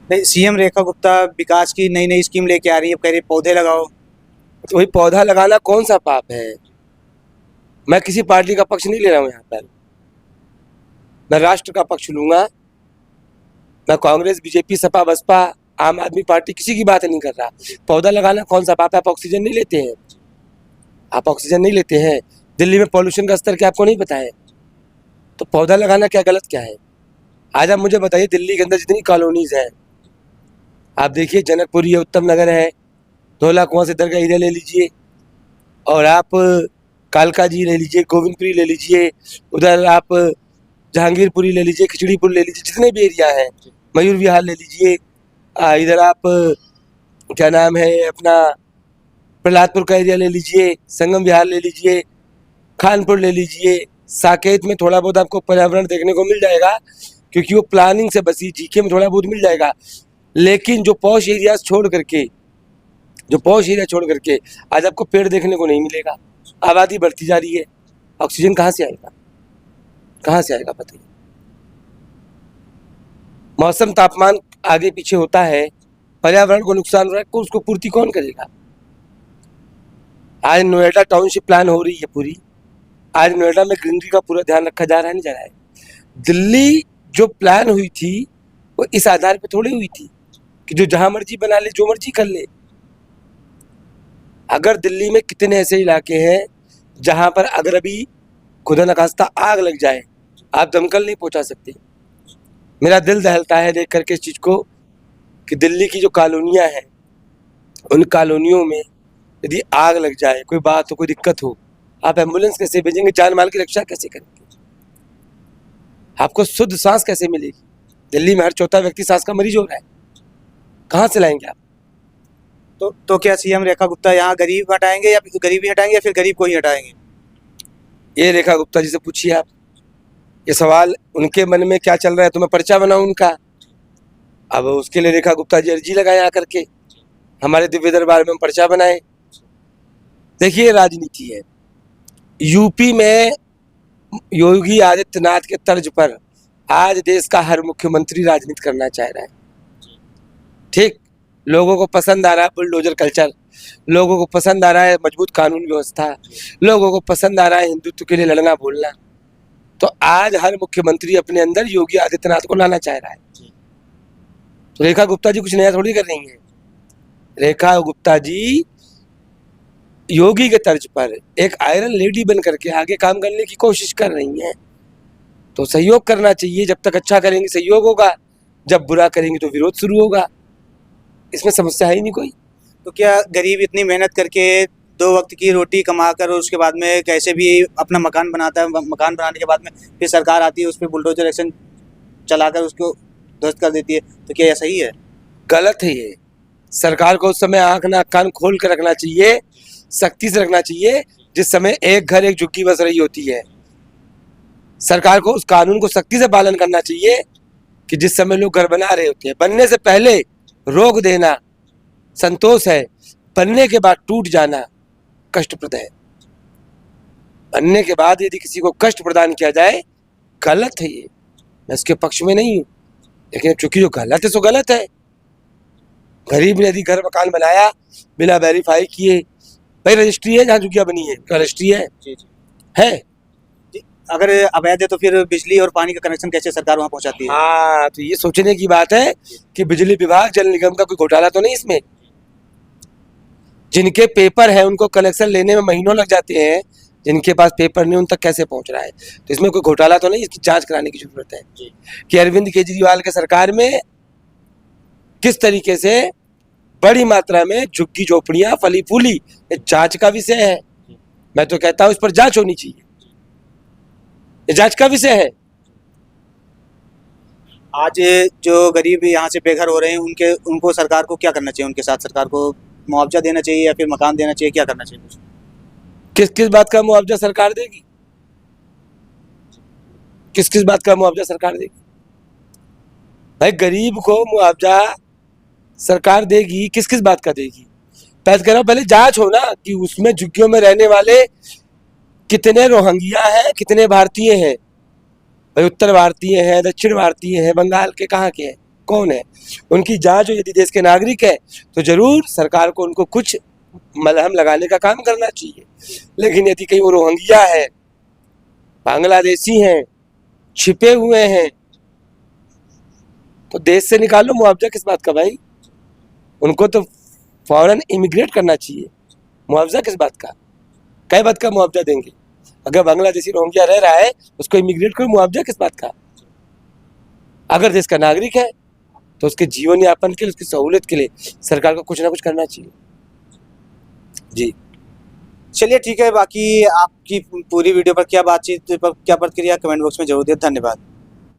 नहीं, सीएम रेखा गुप्ता विकास की नई नई स्कीम लेके आ रही है, कह रही है पौधे लगाओ। तो वही पौधा लगाना कौन सा पाप है? मैं किसी पार्टी का पक्ष नहीं ले रहा हूँ यहाँ पर। मैं राष्ट्र का पक्ष लूंगा। मैं कांग्रेस, बीजेपी, सपा, बसपा, आम आदमी पार्टी किसी की बात नहीं कर रहा। पौधा लगाना कौन सा पाप है? आप ऑक्सीजन नहीं लेते हैं? आप ऑक्सीजन नहीं लेते हैं? दिल्ली में पॉल्यूशन का स्तर क्या आपको नहीं पता है? तो पौधा लगाना क्या गलत क्या है? आज आप मुझे बताइए, दिल्ली के अंदर जितनी कॉलोनीज हैं, आप देखिए, जनकपुरी है, उत्तम नगर है, धौला कुआं से दरगाह एरिया ले लीजिए, और आप कालका जी ले लीजिए, गोविंदपुरी ले लीजिए, उधर आप जहांगीरपुरी ले लीजिए, खिचड़ीपुर ले लीजिए, जितने भी एरिया हैं, मयूर विहार ले लीजिए, इधर आप क्या नाम है अपना, प्रहलादपुर का एरिया ले लीजिए, संगम विहार ले लीजिए, खानपुर ले लीजिए। साकेत में थोड़ा बहुत आपको पर्यावरण देखने को मिल जाएगा, क्योंकि वो प्लानिंग से बसी। जीके में थोड़ा बहुत मिल जाएगा, लेकिन जो पॉश एरिया छोड़ करके, आज आपको पेड़ देखने को नहीं मिलेगा। आबादी बढ़ती जा रही है, ऑक्सीजन कहाँ से आएगा? कहाँ से आएगा बताइए? मौसम तापमान आगे पीछे होता है, पर्यावरण को नुकसान हो रहा है, उसको पूर्ति कौन करेगा? आज नोएडा टाउनशिप प्लान हो रही है पूरी। आज नोएडा में ग्रीनरी का पूरा ध्यान रखा जा रहा है, नहीं जा रहा है? दिल्ली जो प्लान हुई थी, वो इस आधार पे थोड़ी हुई थी कि जो जहां मर्जी बना ले, जो मर्जी कर ले। अगर दिल्ली में कितने ऐसे इलाके हैं जहां पर अगर अभी खुदा न खास्ता आग लग जाए, आप दमकल नहीं पहुंचा सकते। मेरा दिल दहलता है देख करके इस चीज को कि दिल्ली की जो कॉलोनियां हैं, उन कॉलोनियों में यदि आग लग जाए, कोई बात हो, कोई दिक्कत हो, आप एम्बुलेंस कैसे भेजेंगे? जान माल की रक्षा कैसे करेंगे? आपको शुद्ध सांस कैसे मिलेगी? दिल्ली में हर चौथा व्यक्ति सांस का मरीज हो रहा है, कहाँ से लाएंगे आप? तो क्या सीएम रेखा गुप्ता यहाँ गरीब हटाएंगे या गरीबी हटाएंगे या फिर गरीब को ही हटाएंगे? ये रेखा गुप्ता जी से पूछिए आप। ये सवाल उनके मन में क्या चल रहा है, तो मैं पर्चा बनाऊं उनका। अब उसके लिए रेखा गुप्ता जी अर्जी लगाए आकर के, हमारे दिव्य दरबार में हम पर्चा बनाए। देखिए, राजनीति है। यूपी में योगी आदित्यनाथ के तर्ज पर आज देश का हर मुख्यमंत्री राजनीति करना चाह रहा है। ठीक, लोगों को पसंद आ रहा है बुलडोजर कल्चर, लोगों को पसंद आ रहा है मजबूत कानून व्यवस्था, लोगों को पसंद आ रहा है हिंदुत्व के लिए लड़ना बोलना। तो आज हर मुख्यमंत्री अपने अंदर योगी आदित्यनाथ को लाना चाह रहा है। तो रेखा गुप्ता जी कुछ नया थोड़ी कर रही हैं। रेखा गुप्ता जी योगी के तर्ज पर एक आयरन लेडी बन करके आगे काम करने की कोशिश कर रही हैं। तो सहयोग करना चाहिए। जब तक अच्छा करेंगे सहयोग होगा, जब बुरा करेंगे तो विरोध शुरू होगा। इसमें समस्या है ही नहीं कोई। तो क्या गरीब इतनी मेहनत करके 2 वक्त की रोटी कमाकर और उसके बाद में कैसे भी अपना मकान बनाता है, मकान बनाने के बाद में फिर सरकार आती है, उस पर बुलडोजर एक्शन चलाकर उसको ध्वस्त कर देती है, तो क्या यह सही है? गलत है ये। सरकार को उस समय आंख नाक कान खोल कर रखना चाहिए, सख्ती से रखना चाहिए, जिस समय एक घर एक झुग्गी बस रही होती है। सरकार को उस कानून को सख्ती से पालन करना चाहिए कि जिस समय लोग घर बना रहे होते हैं, बनने से पहले रोक देना संतोष है, बनने के बाद टूट जाना कष्टप्रद है। बनने के बाद यदि किसी को कष्ट प्रदान किया जाए, गलत है ये। मैं इसके पक्ष में नहीं हूं, लेकिन चूंकि जो गलत है सो गलत है। गरीब ने यदि घर मकान बनाया बिना वेरीफाई किए, भाई रजिस्ट्री है जहाँ झुग्गियां बनी है, रजिस्ट्री है, जी जी है? जी। अगर अवैध है तो फिर बिजली और पानी का कनेक्शन कैसे सरकार वहाँ पहुँचाती है? हाँ, तो ये सोचने की बात है कि बिजली विभाग, जल निगम का कोई घोटाला तो नहीं इसमें। जिनके पेपर है उनको कनेक्शन लेने में महीनों लग जाते हैं, जिनके पास पेपर नहीं उन तक कैसे पहुंच रहा है? तो इसमें कोई घोटाला तो नहीं, इसकी जांच कराने की जरूरत है कि अरविंद केजरीवाल के सरकार में किस तरीके से बड़ी मात्रा में झुग्गी झोपड़ियां फली फूली। जांच का विषय है। मैं तो कहता हूं इस पर जांच होनी चाहिए, ये जांच का विषय है। आज जो गरीब यहाँ से बेघर हो रहे हैं, उनको सरकार को क्या करना चाहिए? उनके साथ सरकार को मुआवजा देना चाहिए या फिर मकान देना चाहिए? क्या करना चाहिए कुछ? किस किस बात का मुआवजा सरकार देगी? किस किस बात का मुआवजा सरकार देगी? भाई गरीब को मुआवजा सरकार देगी, किस किस बात का देगी? मैं कह रहा हूं पहले जांच हो ना कि उसमें झुग्गियों में रहने वाले कितने रोहिंग्या हैं, कितने भारतीय हैं। भाई उत्तर भारतीय हैं, दक्षिण भारतीय हैं, बंगाल के, कहाँ के हैं? कौन है, उनकी जांच हो। यदि देश के नागरिक है तो जरूर सरकार को उनको कुछ मलहम लगाने का काम करना चाहिए। लेकिन यदि कहीं वो रोहिंग्या है, बांग्लादेशी हैं, छिपे हुए हैं, तो देश से निकालो। मुआवजा किस बात का भाई? उनको तो फौरन इमिग्रेट करना चाहिए। मुआवजा किस बात का? कई बात का मुआवजा देंगे? अगर बांग्लादेशी रोहिंग्या रह रहा है उसको इमिग्रेट करो, मुआवजा किस बात का? अगर देश का नागरिक है तो उसके जीवन यापन के लिए, उसकी सहूलियत के लिए सरकार को कुछ ना कुछ करना चाहिए। जी चलिए ठीक है, बाकी आपकी पूरी वीडियो पर क्या बातचीत पर क्या प्रतिक्रिया कमेंट बॉक्स में जरूर दिए। धन्यवाद।